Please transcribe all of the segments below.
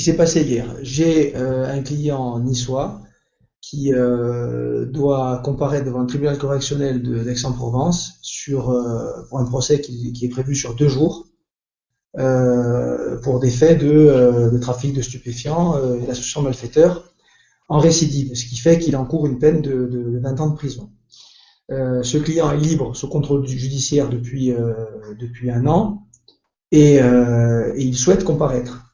qui s'est passé hier. J'ai un client niçois qui doit comparaître devant le tribunal correctionnel d'Aix-en-Provence pour un procès qui est prévu sur 2 jours pour des faits de trafic de stupéfiants et d'association de malfaiteurs en récidive, ce qui fait qu'il encourt une peine de 20 ans de prison. Ce client est libre sous contrôle judiciaire depuis 1 an et il souhaite comparaître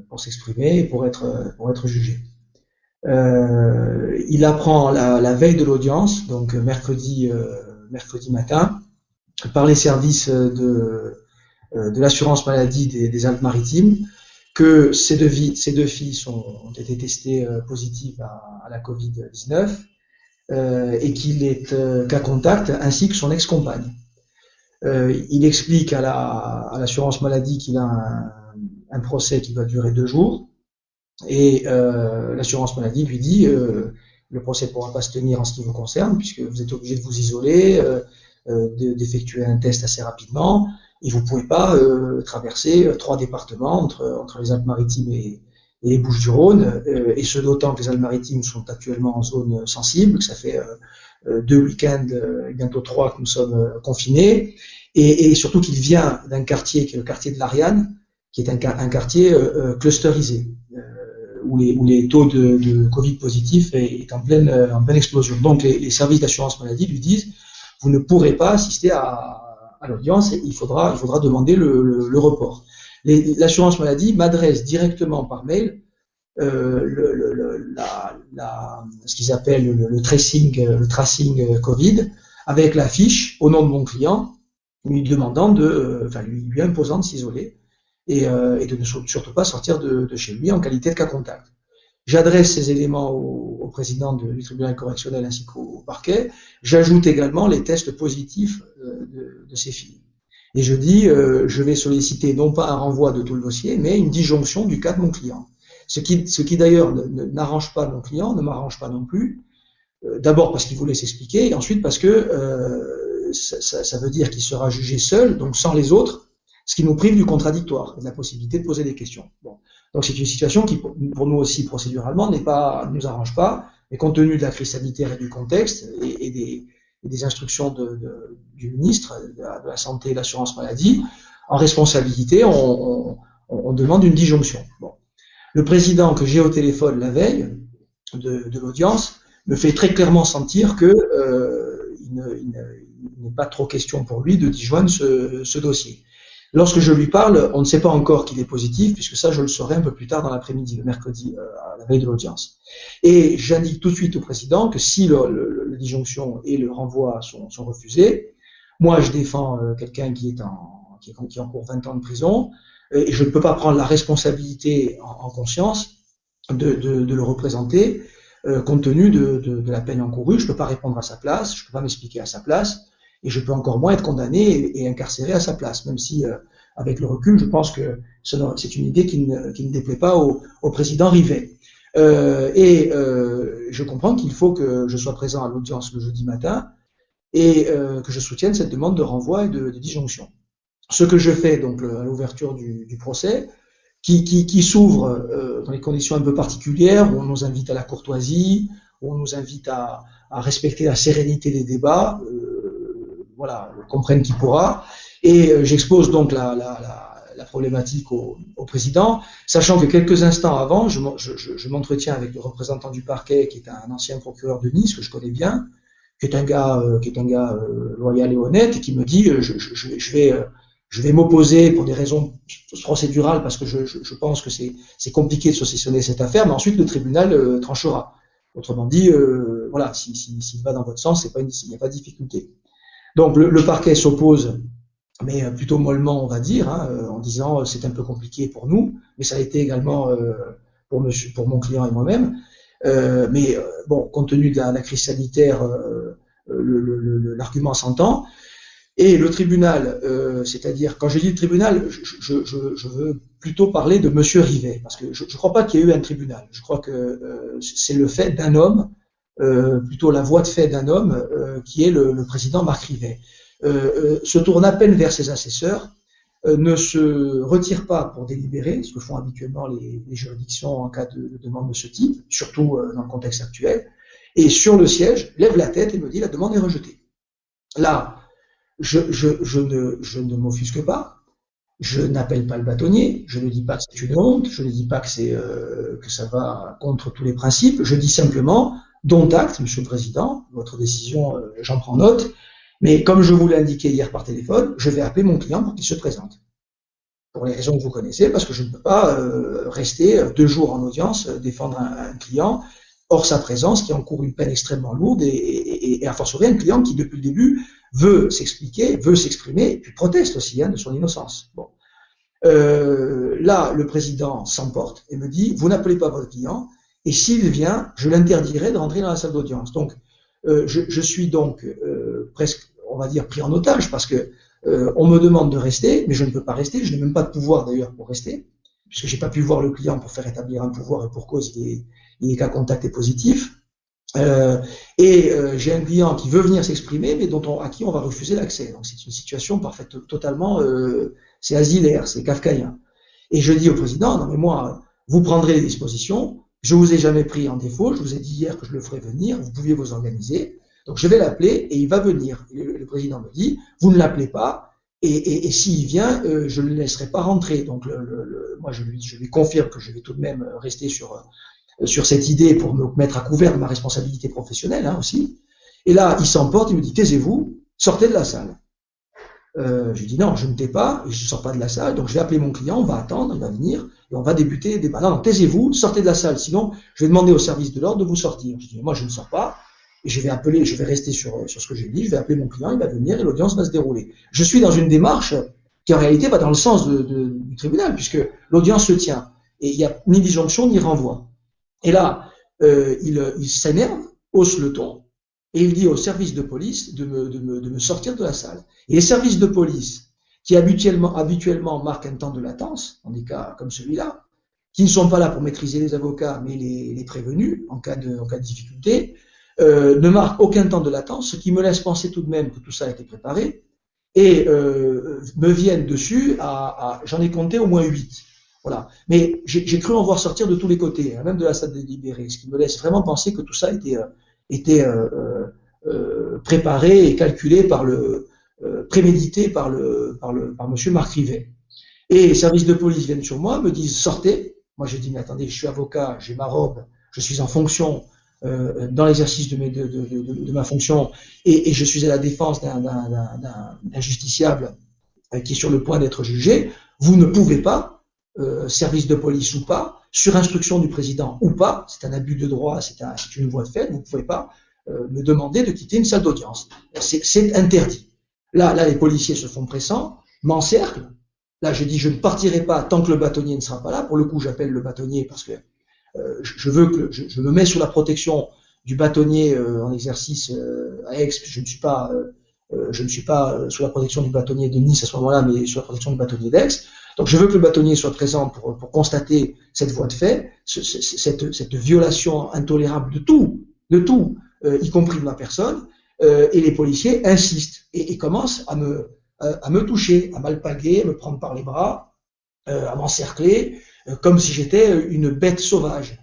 pour s'exprimer et pour être jugé. Il apprend la veille de l'audience, donc mercredi matin, par les services de l'assurance maladie des Alpes-Maritimes, que ces deux filles ont été testées positives à la Covid-19 et qu'il est cas contact, ainsi que son ex-compagne. Il explique à l'assurance maladie qu'il a un procès qui va durer 2 jours, et l'assurance maladie lui dit le procès ne pourra pas se tenir en ce qui vous concerne, puisque vous êtes obligé de vous isoler, d'effectuer un test assez rapidement, et vous ne pouvez pas traverser 3 départements entre les Alpes-Maritimes et les Bouches-du-Rhône, et ce d'autant que les Alpes-Maritimes sont actuellement en zone sensible, que ça fait 2 week-ends, bientôt 3 que nous sommes confinés, et surtout qu'il vient d'un quartier qui est le quartier de l'Ariane, qui est un quartier clusterisé, où les taux de Covid positif est en pleine explosion. Donc les services d'assurance maladie lui disent vous ne pourrez pas assister à l'audience, et il faudra demander le report. L'assurance maladie m'adresse directement par mail ce qu'ils appellent le tracing Covid, avec la fiche au nom de mon client, lui demandant lui imposant de s'isoler et de ne surtout pas sortir de chez lui en qualité de cas contact. J'adresse ces éléments au président du tribunal correctionnel ainsi qu'au parquet. J'ajoute également les tests positifs de ces filles. Et je dis, je vais solliciter non pas un renvoi de tout le dossier, mais une disjonction du cas de mon client. Ce qui d'ailleurs n'arrange pas mon client, ne m'arrange pas non plus. D'abord parce qu'il voulait s'expliquer, et ensuite parce que ça veut dire qu'il sera jugé seul, donc sans les autres, ce qui nous prive du contradictoire, de la possibilité de poser des questions. Bon. Donc c'est une situation qui, pour nous aussi procéduralement, ne nous arrange pas, mais compte tenu de la crise sanitaire et du contexte, et des instructions du ministre de la Santé et de l'Assurance Maladie, en responsabilité, on demande une disjonction. Bon. Le président que j'ai au téléphone la veille de l'audience me fait très clairement sentir que il n'est pas trop question pour lui de disjoindre ce dossier. Lorsque je lui parle, on ne sait pas encore qu'il est positif, puisque ça, je le saurai un peu plus tard dans l'après-midi, le mercredi, à la veille de l'audience. Et j'indique tout de suite au président que si la disjonction et le renvoi sont refusés, moi, je défends quelqu'un qui encourt 20 ans de prison, et je ne peux pas prendre la responsabilité en conscience de le représenter, compte tenu de la peine encourue. Je ne peux pas répondre à sa place, je ne peux pas m'expliquer à sa place, et je peux encore moins être condamné et incarcéré à sa place, même si, avec le recul, je pense que c'est une idée qui ne déplaît pas au président Rivet. Je comprends qu'il faut que je sois présent à l'audience le jeudi matin et que je soutienne cette demande de renvoi et de disjonction. Ce que je fais donc à l'ouverture du procès, qui s'ouvre dans des conditions un peu particulières, où on nous invite à la courtoisie, où on nous invite à respecter la sérénité des débats, voilà, comprenne qui pourra, et j'expose donc la problématique au président, sachant que quelques instants avant, je m'entretiens avec le représentant du parquet, qui est un ancien procureur de Nice, que je connais bien, qui est un gars loyal et honnête, et qui me dit je vais m'opposer pour des raisons procédurales, parce que je pense que c'est compliqué de saucissonner cette affaire, mais ensuite le tribunal tranchera. Autrement dit, voilà, s'il va dans votre sens, il n'y a pas de difficulté. Donc le parquet s'oppose, mais plutôt mollement, on va dire, en disant c'est un peu compliqué pour nous, mais ça a été également pour mon client et moi-même. Mais bon, compte tenu de la crise sanitaire, l'argument s'entend. Et le tribunal, c'est-à-dire, quand je dis le tribunal, je veux plutôt parler de Monsieur Rivet, parce que je ne crois pas qu'il y ait eu un tribunal. Je crois que c'est le fait d'un homme, plutôt la voix de fait d'un homme, qui est le président Marc Rivet. Se tourne à peine vers ses assesseurs, ne se retire pas pour délibérer, ce que font habituellement les juridictions en cas de demande de ce type, surtout dans le contexte actuel, et sur le siège, lève la tête et me dit la demande est rejetée. Là, je ne m'offusque pas, je n'appelle pas le bâtonnier, je ne dis pas que c'est une honte, je ne dis pas que ça va contre tous les principes, je dis simplement, dont acte, Monsieur le Président, votre décision, j'en prends note, mais comme je vous l'ai indiqué hier par téléphone, je vais appeler mon client pour qu'il se présente. Pour les raisons que vous connaissez, parce que je ne peux pas rester 2 jours en audience, défendre un client, hors sa présence, qui encourt une peine extrêmement lourde, et a fortiori un client qui, depuis le début, veut s'expliquer, veut s'exprimer, et puis proteste aussi de son innocence. Bon. Là, le président s'emporte et me dit, vous n'appelez pas votre client, et s'il vient, je l'interdirai de rentrer dans la salle d'audience. Donc, je suis donc presque, on va dire, pris en otage, parce que on me demande de rester, mais je ne peux pas rester, je n'ai même pas de pouvoir d'ailleurs pour rester, puisque j'ai pas pu voir le client pour faire établir un pouvoir, et pour cause il est cas contact est positif. J'ai un client qui veut venir s'exprimer, mais à qui on va refuser l'accès. Donc c'est une situation totalement, c'est asilaire, c'est kafkaïen. Et je dis au président, non mais moi, vous prendrez les dispositions, je vous ai jamais pris en défaut, je vous ai dit hier que je le ferai venir, vous pouviez vous organiser, donc je vais l'appeler et il va venir. Le président me dit, vous ne l'appelez pas, et s'il vient, je ne le laisserai pas rentrer. Donc moi je lui confirme que je vais tout de même rester sur cette idée pour me mettre à couvert de ma responsabilité professionnelle aussi. Et là, il s'emporte, il me dit, taisez-vous, sortez de la salle. Je lui dis, non, je ne tais pas, je ne sors pas de la salle, donc je vais appeler mon client, on va attendre, il va venir, et on va débuter des débat. Non, taisez-vous, sortez de la salle, sinon je vais demander au service de l'ordre de vous sortir. Je dis, moi je ne sors pas, et je vais rester sur ce que j'ai dit, je vais appeler mon client, il va venir, et l'audience va se dérouler. Je suis dans une démarche qui en réalité va dans le sens du tribunal, puisque l'audience se tient, et il n'y a ni disjonction ni renvoi. Et là, il s'énerve, hausse le ton, et il dit au service de police de me sortir de la salle. Et les services de police, qui habituellement marquent un temps de latence, dans des cas comme celui-là, qui ne sont pas là pour maîtriser les avocats, mais les prévenus, en cas de difficulté, ne marquent aucun temps de latence, ce qui me laisse penser tout de même que tout ça a été préparé, et me viennent dessus j'en ai compté au moins 8. Voilà. Mais j'ai cru en voir sortir de tous les côtés, même de la salle délibérée, ce qui me laisse vraiment penser que tout ça était préparé et calculé prémédité par monsieur Marc Rivet. Et les services de police viennent sur moi, me disent sortez. Moi j'ai dit mais attendez, je suis avocat, j'ai ma robe, je suis en fonction dans l'exercice de ma fonction et je suis à la défense d'un justiciable qui est sur le point d'être jugé. Vous ne pouvez pas, service de police ou pas, sur instruction du président ou pas, c'est un abus de droit, c'est une voie de fait, vous ne pouvez pas me demander de quitter une salle d'audience. C'est interdit. Là, les policiers se font pressants, m'encerclent. Là, je dis, je ne partirai pas tant que le bâtonnier ne sera pas là. Pour le coup, j'appelle le bâtonnier parce que je me mets sous la protection du bâtonnier en exercice à Aix. Je ne suis pas sous la protection du bâtonnier de Nice à ce moment-là, mais sous la protection du bâtonnier d'Aix. Donc je veux que le bâtonnier soit présent pour constater cette voie de fait, cette violation intolérable de tout, y compris de ma personne, et les policiers insistent et commencent à me toucher, à m'alpaguer, à me prendre par les bras, à m'encercler, comme si j'étais une bête sauvage.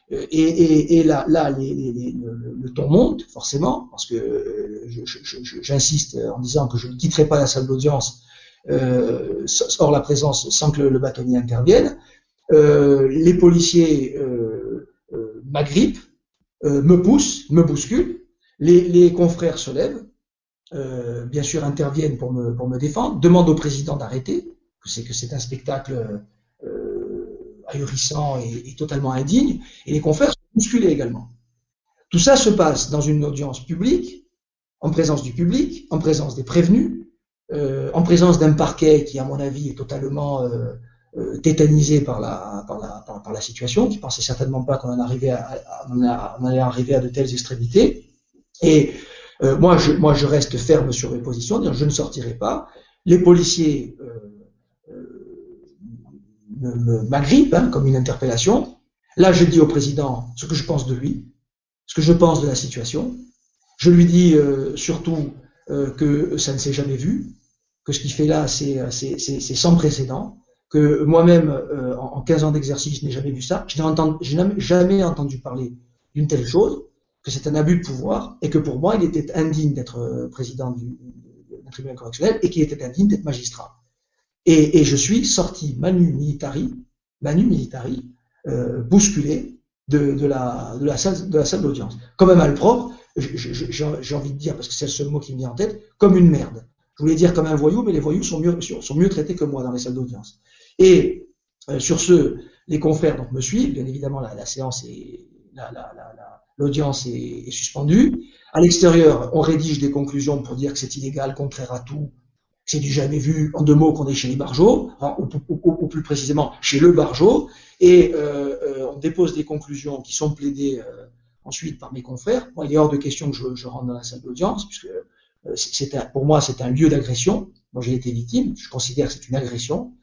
Et là, le ton monte, forcément, parce que j'insiste en disant que je ne quitterai pas la salle d'audience hors la présence, sans que le bâtonnier intervienne. Les policiers m'agrippent, me poussent, me bousculent, les confrères se lèvent, bien sûr interviennent pour me défendre, demandent au président d'arrêter, que c'est un spectacle ahurissant et totalement indigne, et les confrères sont bousculés également. Tout ça se passe dans une audience publique, en présence du public, en présence des prévenus, en présence d'un parquet qui, à mon avis, est totalement tétanisé par la situation, qui pensait certainement pas qu'on allait arriver à de telles extrémités. Et moi, je reste ferme sur mes positions, dire je ne sortirai pas. Les policiers m'agrippent comme une interpellation. Là, je dis au président ce que je pense de lui, ce que je pense de la situation. Je lui dis surtout que ça ne s'est jamais vu, que ce qu'il fait là, c'est sans précédent, que moi-même, en 15 ans d'exercice, je n'ai jamais vu ça, je n'ai jamais entendu parler d'une telle chose, que c'est un abus de pouvoir, et que pour moi, il était indigne d'être président d'un tribunal correctionnel, et qu'il était indigne d'être magistrat. Et je suis sorti manu militari, bousculé de la salle d'audience. Comme un malpropre, j'ai envie de dire, parce que c'est le seul mot qui me vient en tête, comme une merde. Je voulais dire comme un voyou, mais les voyous sont mieux traités que moi dans les salles d'audience. Et sur ce, les confrères donc me suivent. Bien évidemment, la séance est, l'audience est suspendue. À l'extérieur, on rédige des conclusions pour dire que c'est illégal, contraire à tout. C'est du jamais vu, en deux mots, qu'on est chez les Barjot, ou plus précisément chez le Barjot, et on dépose des conclusions qui sont plaidées ensuite par mes confrères. Moi, il est hors de question que je rentre dans la salle d'audience, puisque pour moi, c'est un lieu d'agression. Moi, j'ai été victime, je considère que c'est une agression.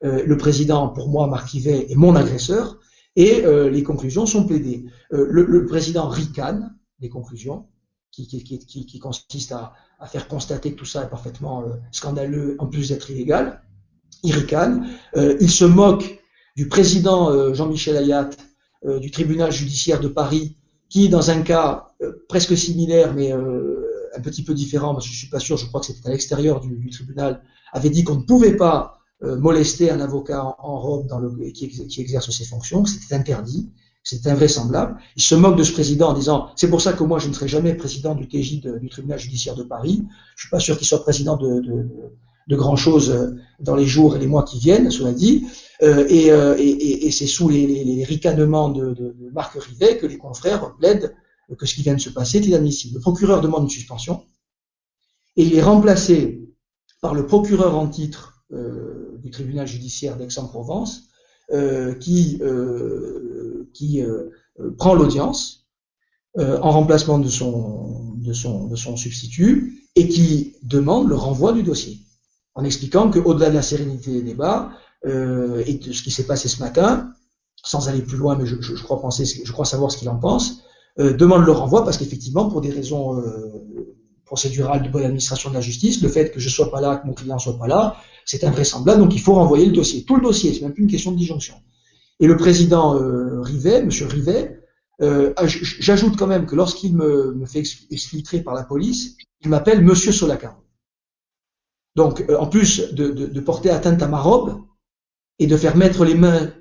Le président, pour moi, Marc Rivet, est mon agresseur, et les conclusions sont plaidées. Le président ricane les conclusions, qui consiste à faire constater que tout ça est parfaitement scandaleux, en plus d'être illégal. Il ricane. Il se moque du président Jean-Michel Ayat, du tribunal judiciaire de Paris, qui, dans un cas presque similaire, mais un petit peu différent, parce que je suis pas sûr, je crois que c'était à l'extérieur du tribunal, avait dit qu'on ne pouvait pas molester un avocat en robe qui exerce ses fonctions, que c'était interdit, c'est invraisemblable. Il se moque de ce président en disant « c'est pour ça que moi je ne serai jamais président du TJ du tribunal judiciaire de Paris, je suis pas sûr qu'il soit président de grand chose dans les jours et les mois qui viennent, cela dit, et c'est sous les ricanements de Marc Rivet que les confrères plaident que ce qui vient de se passer est inadmissible. Le procureur demande une suspension, et il est remplacé par le procureur en titre du tribunal judiciaire d'Aix-en-Provence, qui prend l'audience en remplacement de son substitut, et qui demande le renvoi du dossier, en expliquant qu'au-delà de la sérénité des débats et de ce qui s'est passé ce matin, sans aller plus loin, mais je crois savoir ce qu'il en pense, demande le renvoi parce qu'effectivement, pour des raisons procédurales de bonne administration de la justice, le fait que je sois pas là, que mon client soit pas là, c'est invraisemblable, donc il faut renvoyer le dossier. Tout le dossier, c'est même plus une question de disjonction. Et le président Rivet, monsieur Rivet, j'ajoute quand même que lorsqu'il me fait exfiltrer par la police, il m'appelle monsieur Solacaro. Donc, en plus de porter atteinte à ma robe et de faire mettre les mains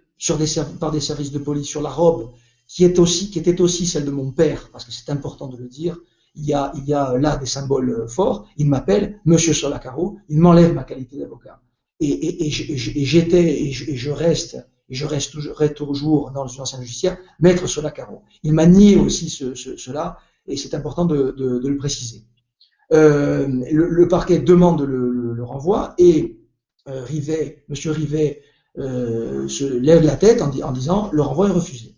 par des services de police sur la robe qui était aussi celle de mon père, parce que c'est important de le dire, il y a là des symboles forts, il m'appelle monsieur Solacaro, il m'enlève ma qualité d'avocat. Et je reste toujours dans une ancienne judiciaire, maître Solacaro. Il m'a nié aussi cela, et c'est important de le préciser. Le parquet demande le renvoi, et monsieur Rivet se lève la tête en disant le renvoi est refusé.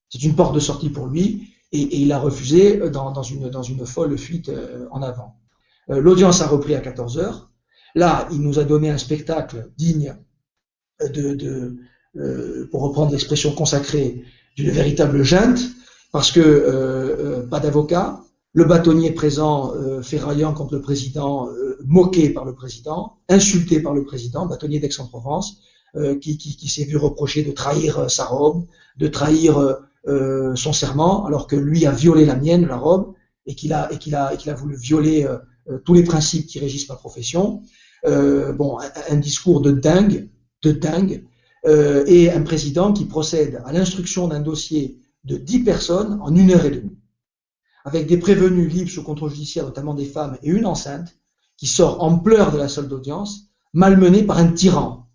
C'est une porte de sortie pour lui, et il a refusé dans une folle fuite en avant. L'audience a repris à 14h. Là, il nous a donné un spectacle digne pour reprendre l'expression consacrée, d'une véritable junte, parce que pas d'avocat, le bâtonnier présent ferraillant contre le président, moqué par le président, insulté par le président, bâtonnier d'Aix-en-Provence, qui s'est vu reprocher de trahir sa robe, de trahir son serment, alors que lui a violé la mienne, la robe, et qu'il a voulu violer tous les principes qui régissent ma profession. Un discours de dingue, et un président qui procède à l'instruction d'un dossier de 10 personnes en 1h30, avec des prévenus libres sous contrôle judiciaire, notamment des femmes, et une enceinte, qui sort en pleurs de la salle d'audience, malmenée par un tyran.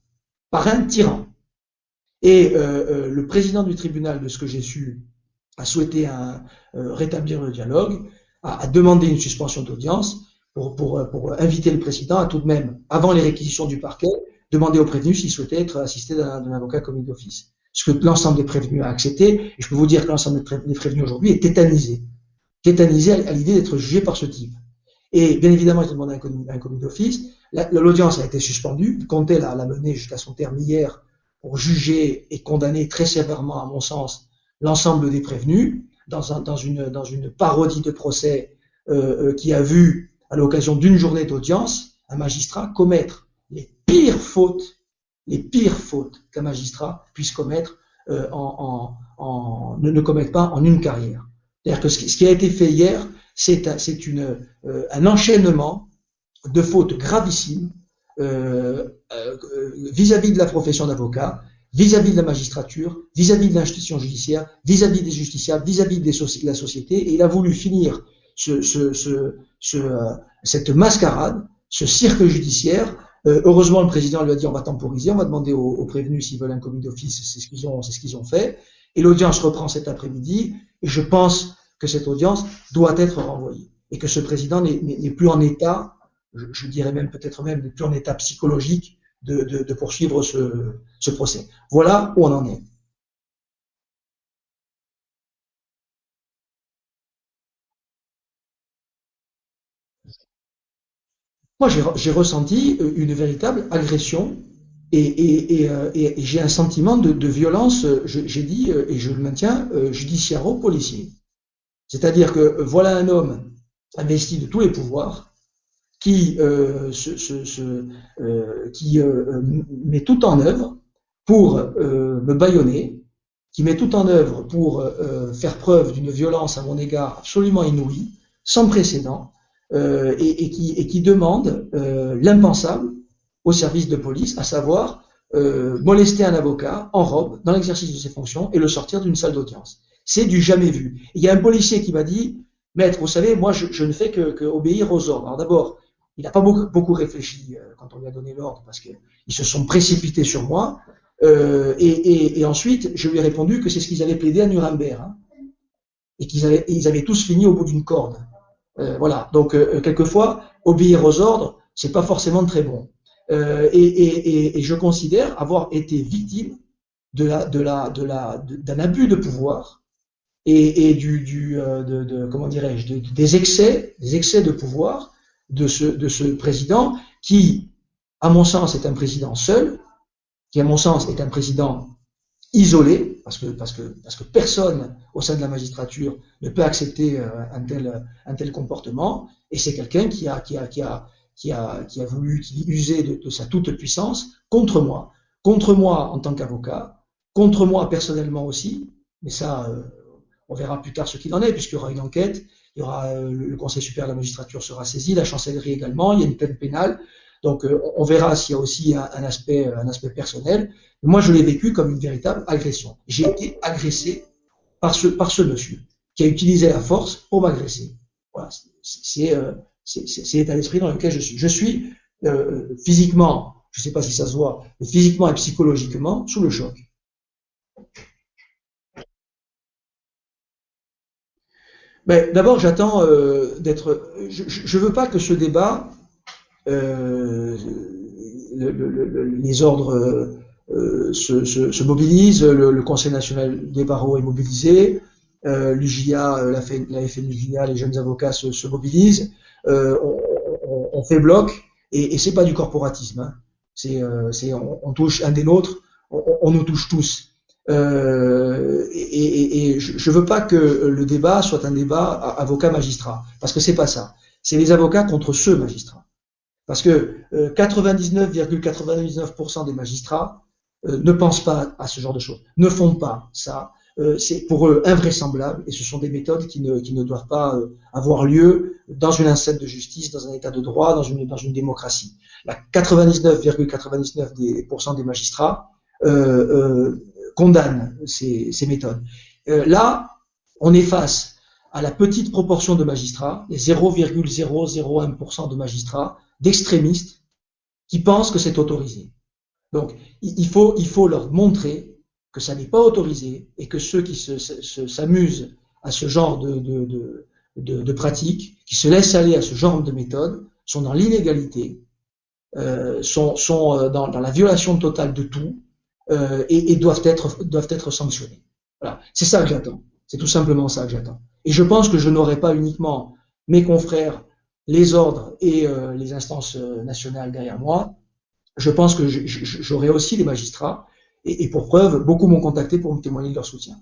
Et le président du tribunal, de ce que j'ai su, a souhaité rétablir le dialogue, a demandé une suspension d'audience pour inviter le président à tout de même, avant les réquisitions du parquet, demander au prévenu s'il souhaitait être assisté d'un avocat commis d'office. Ce que l'ensemble des prévenus a accepté, et je peux vous dire que l'ensemble des prévenus aujourd'hui est tétanisé à l'idée d'être jugé par ce type. Et bien évidemment, il a demandé un commis d'office. L'audience a été suspendue. Le comté l'a mené jusqu'à son terme hier pour juger et condamner très sévèrement, à mon sens, l'ensemble des prévenus dans une parodie de procès qui a vu, à l'occasion d'une journée d'audience, un magistrat commettre les pires fautes qu'un magistrat puisse commettre ne commettent pas en une carrière. C'est-à-dire que ce qui a été fait hier, c'est un enchaînement de fautes gravissimes vis-à-vis de la profession d'avocat, vis-à-vis de la magistrature, vis-à-vis de l'institution judiciaire, vis-à-vis des justiciables, vis-à-vis de la société, et il a voulu finir cette mascarade, ce cirque judiciaire. Heureusement, le président lui a dit on va temporiser, on va demander aux prévenus s'ils veulent un commis d'office, c'est ce qu'ils ont fait. Et l'audience reprend cet après-midi, et je pense que cette audience doit être renvoyée, et que ce président n'est plus en état, je dirais même peut-être même, n'est plus en état psychologique de poursuivre ce procès. Voilà où on en est. Moi, j'ai ressenti une véritable agression et j'ai un sentiment de violence, j'ai dit, et je le maintiens, judiciaro-policier. C'est-à-dire que voilà un homme investi de tous les pouvoirs qui, met tout en œuvre pour me bâillonner, qui met tout en œuvre pour faire preuve d'une violence à mon égard absolument inouïe, sans précédent, et qui demande l'impensable au service de police, à savoir molester un avocat en robe dans l'exercice de ses fonctions et le sortir d'une salle d'audience. C'est du jamais vu. Il y a un policier qui m'a dit, maître, vous savez, moi je ne fais que obéir aux ordres. Alors d'abord, il n'a pas beaucoup réfléchi quand on lui a donné l'ordre parce qu'ils se sont précipités sur moi. Et ensuite, je lui ai répondu que c'est ce qu'ils avaient plaidé à Nuremberg, hein, et ils avaient tous fini au bout d'une corde. Voilà. Donc quelquefois, obéir aux ordres, c'est pas forcément très bon. Et je considère avoir été victime d'un abus de pouvoir et comment dirais-je, des excès de pouvoir de ce président qui, à mon sens, est un président seul, qui, à mon sens, est un président isolé, parce que personne au sein de la magistrature ne peut accepter un tel comportement, et c'est quelqu'un qui a voulu user de sa toute puissance contre moi en tant qu'avocat, contre moi personnellement aussi, mais ça, on verra plus tard ce qu'il en est, puisqu'il y aura une enquête, il y aura le Conseil supérieur de la magistrature sera saisi, la chancellerie également, il y a une peine pénale, donc on verra s'il y a aussi un aspect personnel. Moi, je l'ai vécu comme une véritable agression. J'ai été agressé par ce monsieur qui a utilisé la force pour m'agresser. Voilà, c'est l'état d'esprit dans lequel je suis. Je suis physiquement, je ne sais pas si ça se voit, mais physiquement et psychologiquement sous le choc. Ben, d'abord, j'attends d'être. Je veux pas que ce débat, les ordres se mobilisent, le Conseil national des barreaux est mobilisé, l'UJA, la FNUJA, les jeunes avocats se mobilisent, on fait bloc, et c'est pas du corporatisme, hein. On touche un des nôtres, on nous touche tous. Et je veux pas que le débat soit un débat avocat-magistrat, parce que c'est pas ça. C'est les avocats contre ce magistrat. Parce que 99,99% des magistrats ne pensent pas à ce genre de choses, ne font pas ça. C'est pour eux invraisemblable, et ce sont des méthodes qui ne doivent pas avoir lieu dans une enceinte de justice, dans un état de droit, dans une démocratie. La 99,99% des magistrats condamnent ces méthodes. Là, on est face à la petite proportion de magistrats, les 0,001% de magistrats, d'extrémistes, qui pensent que c'est autorisé. Donc, il faut leur montrer que ça n'est pas autorisé, et que ceux qui s'amusent à ce genre de pratiques, qui se laissent aller à ce genre de méthodes, sont dans l'illégalité, sont dans la violation totale de tout, et doivent être sanctionnés. Voilà, c'est ça que j'attends. C'est tout simplement ça que j'attends. Et je pense que je n'aurai pas uniquement mes confrères, les ordres et les instances nationales derrière moi. Je pense que j'aurai aussi les magistrats, et pour preuve, beaucoup m'ont contacté pour me témoigner de leur soutien.